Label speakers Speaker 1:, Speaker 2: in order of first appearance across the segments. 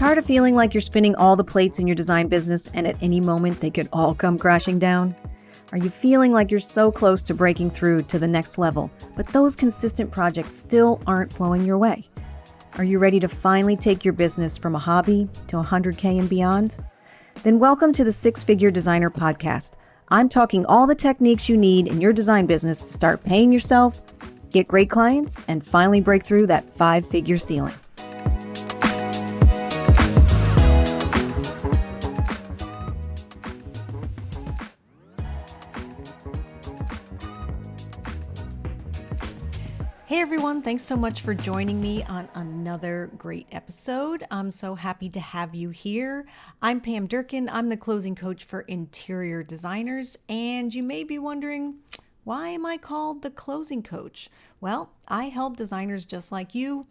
Speaker 1: Tired of feeling like you're spinning all the plates in your design business and at any moment they could all come crashing down? Are you feeling like you're so close to breaking through to the next level, but those consistent projects still aren't flowing your way? Are you ready to finally take your business from a hobby to 100K and beyond? Then welcome to the Six Figure Designer Podcast. I'm talking all the techniques you need in your design business to start paying yourself, get great clients, and finally break through that 5-figure ceiling. Hey everyone, thanks so much for joining me on another great episode. I'm so happy to have you here. I'm Pam Durkin. I'm the closing coach for interior designers, and you may be wondering, why am I called the closing coach? Well, I help designers just like you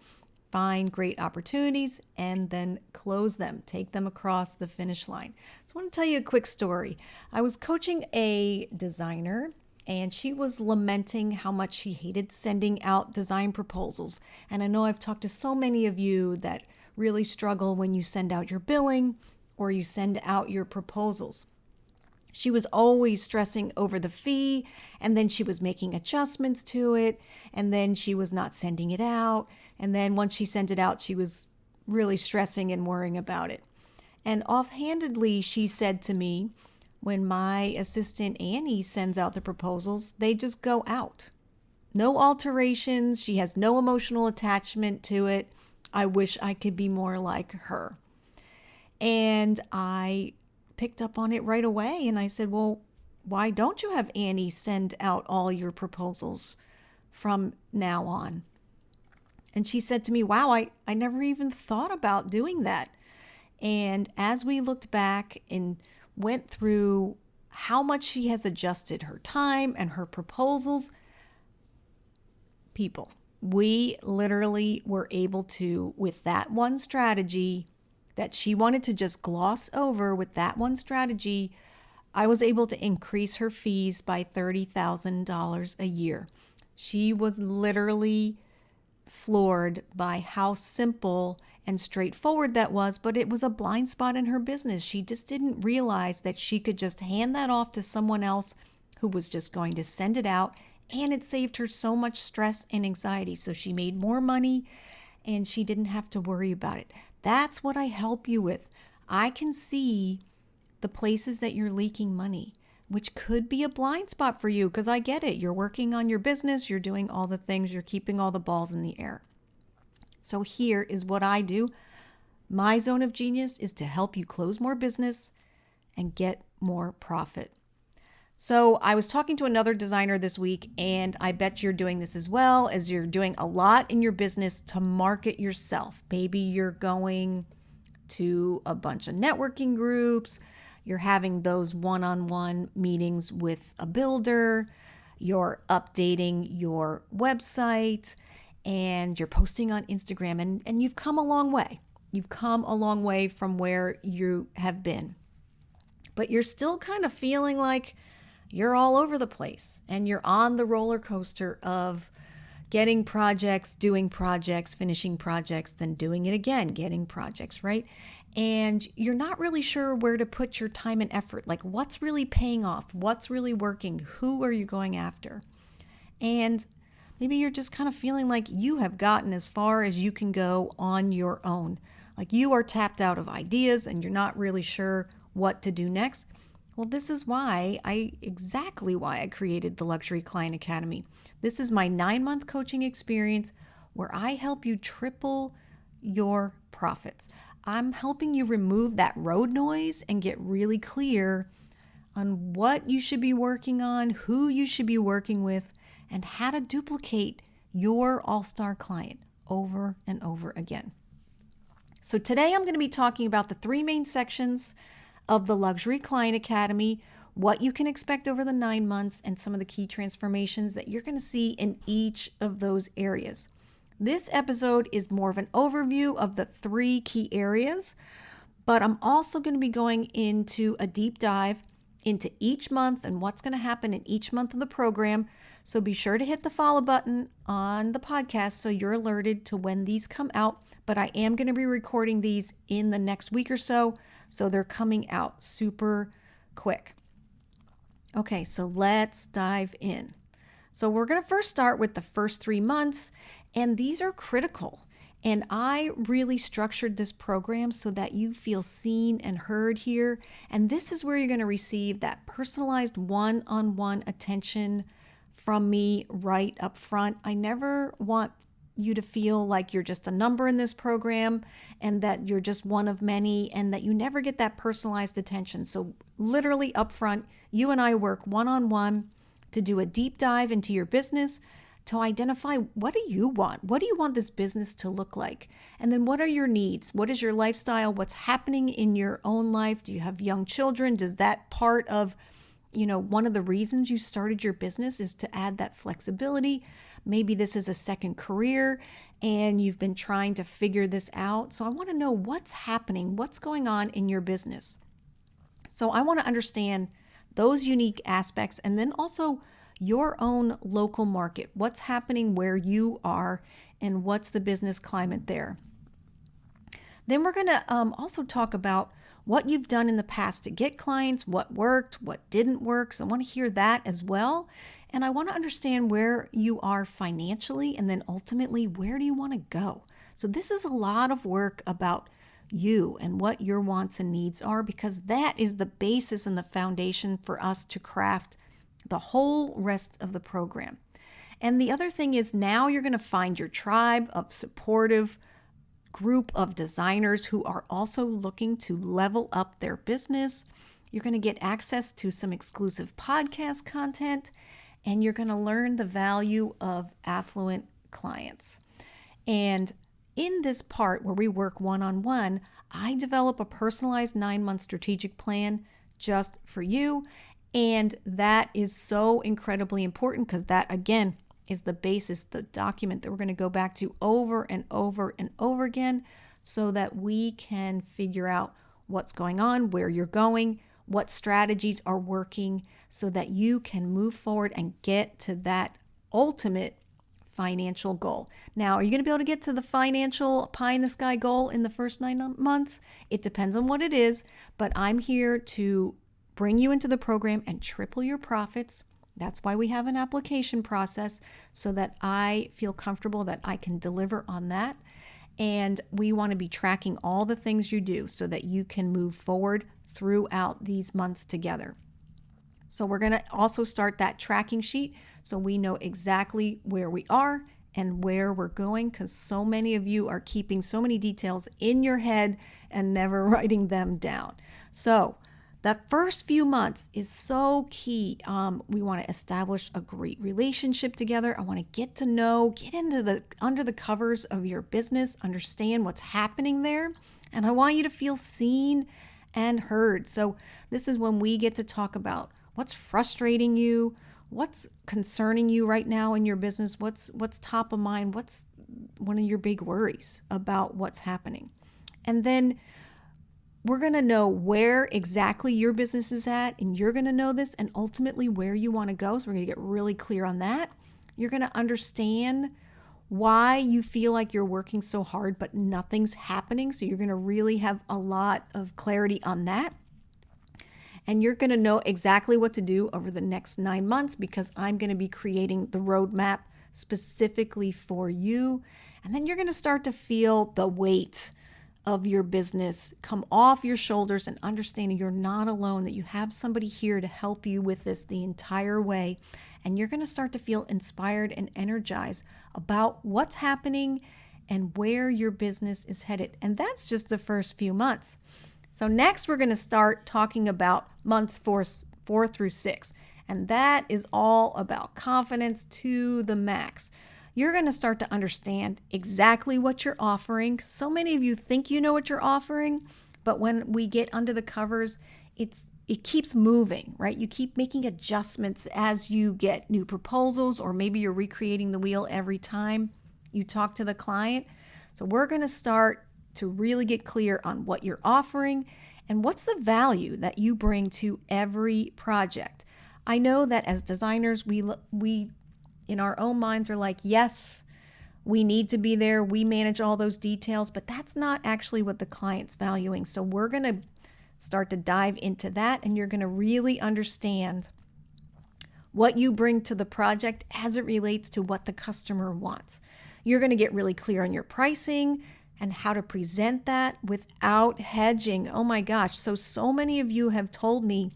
Speaker 1: find great opportunities and then close them, take them across the finish line. So I want to tell you a quick story. I was coaching a designer and she was lamenting how much she hated sending out design proposals. And I know I've talked to so many of you that really struggle when you send out your billing or you send out your proposals. She was always stressing over the fee, and then she was making adjustments to it, and then she was not sending it out. And then once she sent it out, she was really stressing and worrying about it. And offhandedly, she said to me, when my assistant Annie sends out the proposals, they just go out. No alterations. She has no emotional attachment to it. I wish I could be more like her. And I picked up on it right away. And I said, well, why don't you have Annie send out all your proposals from now on? And she said to me, wow, I never even thought about doing that. And as we looked back and went through how much she has adjusted her time and her proposals, we literally were able to, with that one strategy that she wanted to just gloss over, with that one strategy, I was able to increase her fees by $30,000 a year. She was literally floored by how simple and straightforward that was, but it was a blind spot in her business. She just didn't realize that she could just hand that off to someone else who was just going to send it out, and it saved her so much stress and anxiety. So she made more money and she didn't have to worry about it. That's what I help you with. I can see the places that you're leaking money, which could be a blind spot for you, because I get it. You're working on your business, you're doing all the things, you're keeping all the balls in the air. So here is what I do. My zone of genius is to help you close more business and get more profit. So I was talking to another designer this week, and I bet you're doing this as well, as you're doing a lot in your business to market yourself. Maybe you're going to a bunch of networking groups, you're having those one-on-one meetings with a builder, you're updating your website, and you're posting on Instagram, and you've come a long way. You've come a long way from where you have been. But you're still kind of feeling like you're all over the place, and you're on the roller coaster of getting projects, doing projects, finishing projects, then doing it again, getting projects, right? And you're not really sure where to put your time and effort. Like, what's really paying off? What's really working? Who are you going after? And maybe you're just kind of feeling like you have gotten as far as you can go on your own. Like you are tapped out of ideas and you're not really sure what to do next. Well, this is exactly why I created the Luxury Client Academy. This is my 9-month coaching experience where I help you triple your profits. I'm helping you remove that road noise and get really clear on what you should be working on, who you should be working with, and how to duplicate your all-star client over and over again. So today I'm going to be talking about the 3 main sections of the Luxury Client Academy, what you can expect over the 9 months, and some of the key transformations that you're going to see in each of those areas. This episode is more of an overview of the 3 key areas, but I'm also going to be going into a deep dive into each month and what's going to happen in each month of the program. So be sure to hit the follow button on the podcast so you're alerted to when these come out. but I am going to be recording these in the next week or so. So they're coming out super quick. Okay, so let's dive in. So we're going to first start with the first 3 months, and these are critical. And I really structured this program so that you feel seen and heard here. And this is where you're going to receive that personalized one-on-one attention from me right up front. I never want you to feel like you're just a number in this program and that you're just one of many and that you never get that personalized attention. So literally up front, you and I work one-on-one to do a deep dive into your business, to identify what do you want? What do you want this business to look like? And then what are your needs? What is your lifestyle? What's happening in your own life? Do you have young children? Does that part of, one of the reasons you started your business is to add that flexibility? Maybe this is a second career and you've been trying to figure this out. So I want to know what's happening, what's going on in your business. So I want to understand those unique aspects and then also your own local market. What's happening where you are and what's the business climate there? Then we're going to also talk about what you've done in the past to get clients, what worked, what didn't work. So I want to hear that as well. And I want to understand where you are financially and then ultimately where do you want to go? So this is a lot of work about you and what your wants and needs are, because that is the basis and the foundation for us to craft the whole rest of the program. And the other thing is now you're going to find your tribe of supportive group of designers who are also looking to level up their business. You're going to get access to some exclusive podcast content, and you're going to learn the value of affluent clients. And in this part where we work one-on-one, I develop a personalized 9-month strategic plan just for you. And that is so incredibly important because that, again, is the basis, the document that we're going to go back to over and over and over again so that we can figure out what's going on, where you're going, what strategies are working so that you can move forward and get to that ultimate financial goal. Now, are you going to be able to get to the financial pie in the sky goal in the first 9 months? It depends on what it is, but I'm here to bring you into the program and triple your profits. That's why we have an application process so that I feel comfortable that I can deliver on that. And we want to be tracking all the things you do so that you can move forward throughout these months together. So we're going to also start that tracking sheet so we know exactly where we are and where we're going, because so many of you are keeping so many details in your head and never writing them down. So that first few months is so key. We want to establish a great relationship together. I want to get to know, get into under the covers of your business, understand what's happening there. And I want you to feel seen and heard. So this is when we get to talk about what's frustrating you, what's concerning you right now in your business, what's top of mind, what's one of your big worries about what's happening. And then we're going to know where exactly your business is at, and you're going to know this, and ultimately where you want to go. So we're going to get really clear on that. You're going to understand why you feel like you're working so hard, but nothing's happening. So you're going to really have a lot of clarity on that. And you're going to know exactly what to do over the next 9 months because I'm going to be creating the roadmap specifically for you. And then you're going to start to feel the weight of your business come off your shoulders and understanding you're not alone, that you have somebody here to help you with this the entire way. And you're going to start to feel inspired and energized about what's happening and where your business is headed. And that's just the first few months. So next we're going to start talking about months 4 through 6. And that is all about confidence to the max. You're going to start to understand exactly what you're offering. So many of you think you know what you're offering, but when we get under the covers, it keeps moving, right? You keep making adjustments as you get new proposals, or maybe you're recreating the wheel every time you talk to the client. So we're going to start to really get clear on what you're offering and what's the value that you bring to every project. I know that as designers, we in our own minds are like, yes, We need to be there. We manage all those details, but that's not actually what the client's valuing. So we're going to start to dive into that, and you're going to really understand what you bring to the project as it relates to what the customer wants. You're going to get really clear on your pricing and how to present that without hedging. Oh my gosh. So many of you have told me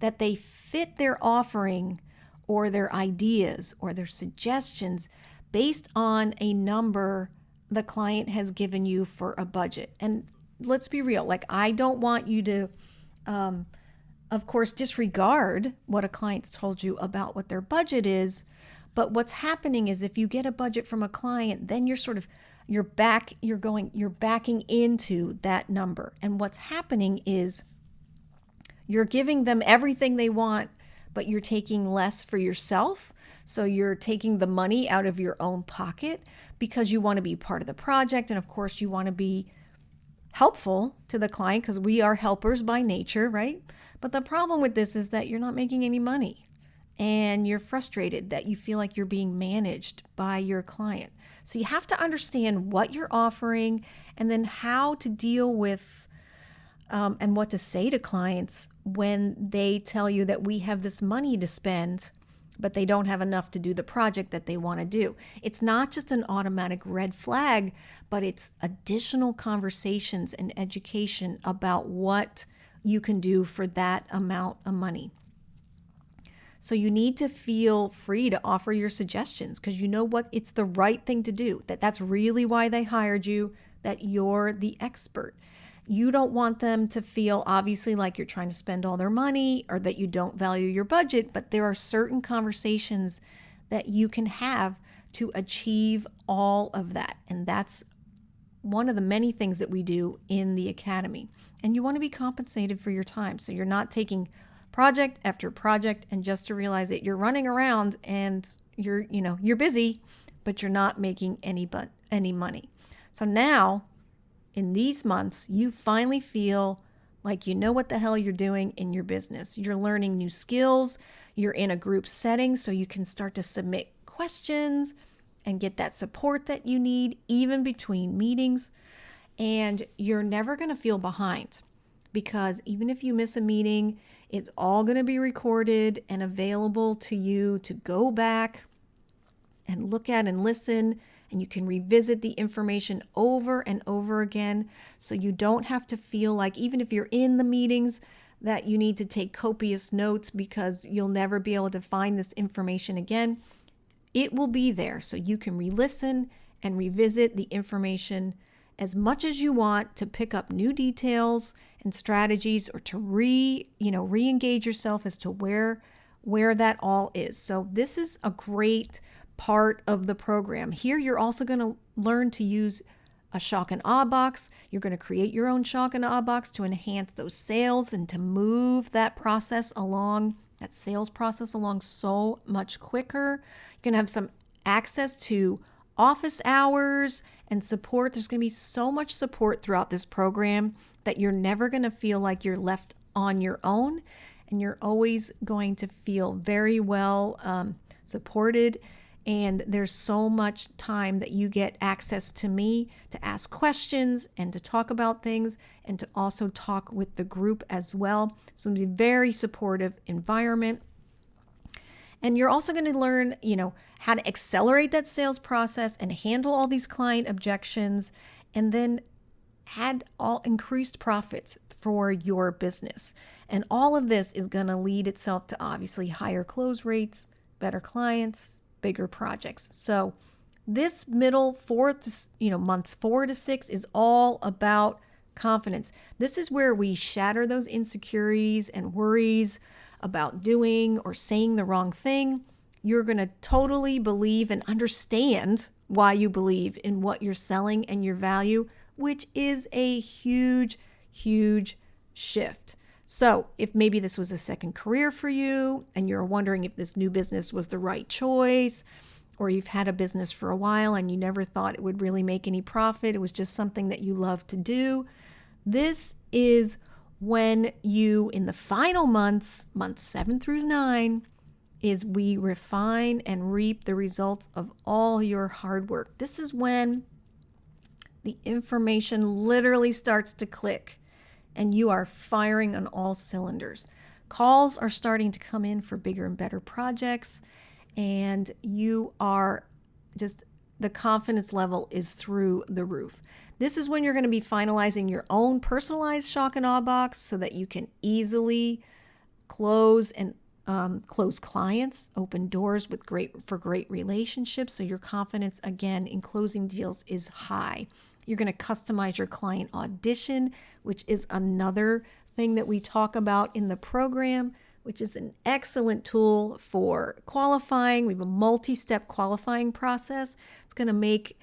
Speaker 1: that they fit their offering or their ideas or their suggestions based on a number the client has given you for a budget. And let's be real, like, I don't want you to, of course, disregard what a client's told you about what their budget is. But what's happening is if you get a budget from a client, then you're backing into that number. And what's happening is you're giving them everything they want, but you're taking less for yourself. So you're taking the money out of your own pocket because you want to be part of the project. And of course, you want to be helpful to the client because we are helpers by nature, right? But the problem with this is that you're not making any money and you're frustrated that you feel like you're being managed by your client. So you have to understand what you're offering and then how to deal with and what to say to clients when they tell you that we have this money to spend, but they don't have enough to do the project that they want to do. It's not just an automatic red flag, but it's additional conversations and education about what you can do for that amount of money. So you need to feel free to offer your suggestions because you know what? It's the right thing to do. That's really why they hired you, that you're the expert. You don't want them to feel obviously like you're trying to spend all their money or that you don't value your budget, but there are certain conversations that you can have to achieve all of that. And that's one of the many things that we do in the academy. And you want to be compensated for your time. So you're not taking project after project and just to realize that you're running around and you're busy, but you're not making any money. So now in these months, you finally feel like you know what the hell you're doing in your business. You're learning new skills. You're in a group setting, so you can start to submit questions and get that support that you need, even between meetings. And you're never going to feel behind because even if you miss a meeting, it's all going to be recorded and available to you to go back and look at and listen. And you can revisit the information over and over again. So you don't have to feel like, even if you're in the meetings, that you need to take copious notes because you'll never be able to find this information again. It will be there. So you can re-listen and revisit the information as much as you want to pick up new details and strategies or to re-engage yourself as to where that all is. So this is a great part of the program. Here, you're also going to learn to use a shock and awe box. You're going to create your own shock and awe box to enhance those sales and to move that process along, that sales process along so much quicker. You're going to have some access to office hours and support. There's going to be so much support throughout this program that you're never going to feel like you're left on your own, and you're always going to feel very well supported. And there's so much time that you get access to me to ask questions and to talk about things and to also talk with the group as well. So it's a very supportive environment. And you're also going to learn, how to accelerate that sales process and handle all these client objections and then add all increased profits for your business. And all of this is going to lead itself to obviously higher close rates, better clients, bigger projects. So this middle months 4 to 6 is all about confidence. This is where we shatter those insecurities and worries about doing or saying the wrong thing. You're going to totally believe and understand why you believe in what you're selling and your value, which is a huge, huge shift. So if maybe this was a second career for you and you're wondering if this new business was the right choice, or you've had a business for a while and you never thought it would really make any profit, it was just something that you love to do, this is when you, in the final months 7 through 9, is we refine and reap the results of all your hard work. This is when the information literally starts to click and you are firing on all cylinders. Calls are starting to come in for bigger and better projects, and you are just, the confidence level is through the roof. This is when you're going to be finalizing your own personalized shock and awe box so that you can easily close clients, open doors with great relationships. So your confidence, again, in closing deals is high. You're going to customize your client audition, which is another thing that we talk about in the program, which is an excellent tool for qualifying. We have a multi-step qualifying process. It's going to make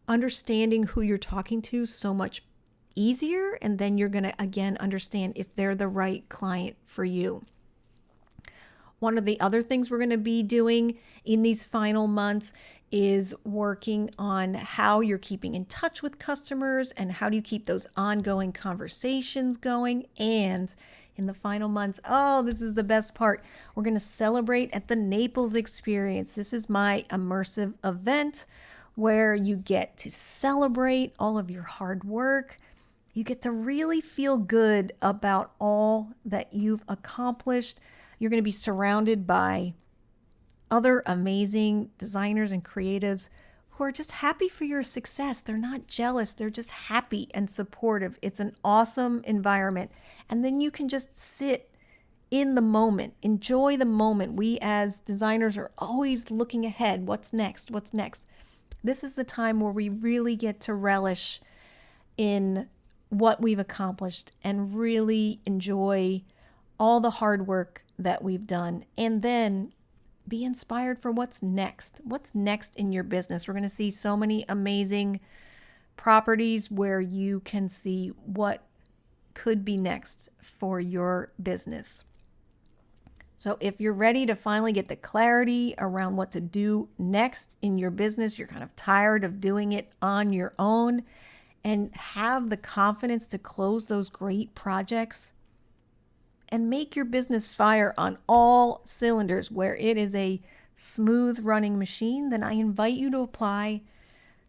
Speaker 1: understanding who you're talking to so much easier. And then you're going to, again, understand if they're the right client for you. One of the other things we're going to be doing in these final months is working on how you're keeping in touch with customers and how do you keep those ongoing conversations going. And in the final months, oh, this is the best part, we're going to celebrate at the Naples Experience. This is my immersive event where you get to celebrate all of your hard work. You get to really feel good about all that you've accomplished. You're going to be surrounded by other amazing designers and creatives who are just happy for your success. They're not jealous. They're just happy and supportive. It's an awesome environment. And then you can just sit in the moment, enjoy the moment. We as designers are always looking ahead. What's next? What's next? This is the time where we really get to relish in what we've accomplished and really enjoy all the hard work that we've done. And then be inspired for what's next. What's next in your business? We're going to see so many amazing properties where you can see what could be next for your business. So if you're ready to finally get the clarity around what to do next in your business, you're kind of tired of doing it on your own and have the confidence to close those great projects and make your business fire on all cylinders where it is a smooth running machine, then I invite you to apply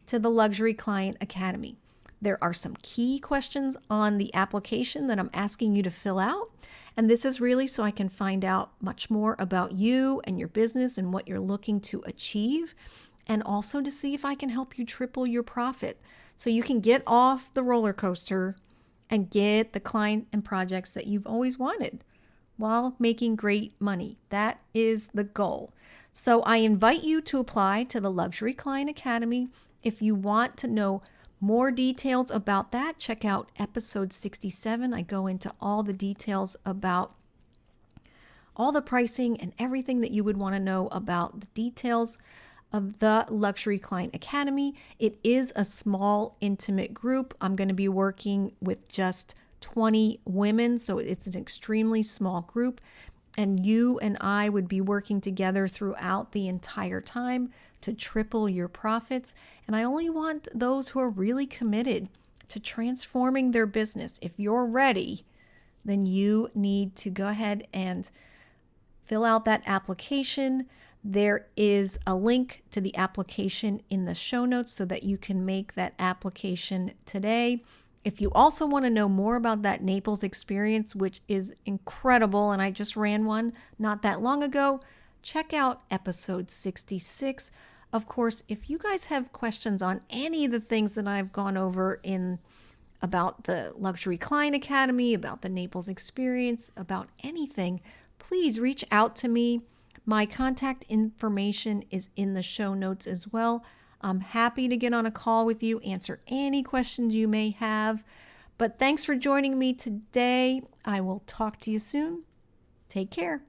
Speaker 1: to the Luxury Client Academy. There are some key questions on the application that I'm asking you to fill out. And this is really so I can find out much more about you and your business and what you're looking to achieve. And also to see if I can help you triple your profit so you can get off the roller coaster and get the client and projects that you've always wanted while making great money. That is the goal. So I invite you to apply to the Luxury Client Academy. If you want to know more details about that, check out episode 67. I go into all the details about all the pricing and everything that you would want to know about the details of the Luxury Client Academy. It is a small, intimate group. I'm going to be working with just 20 women, so it's an extremely small group. And you and I would be working together throughout the entire time to triple your profits. And I only want those who are really committed to transforming their business. If you're ready, then you need to go ahead and fill out that application. There is a link to the application in the show notes so that you can make that application today. If you also want to know more about that Naples experience, which is incredible, and I just ran one not that long ago, check out episode 66. Of course, if you guys have questions on any of the things that I've gone over about the Luxury Client Academy, about the Naples experience, about anything, please reach out to me. My contact information is in the show notes as well. I'm happy to get on a call with you, answer any questions you may have. But thanks for joining me today. I will talk to you soon. Take care.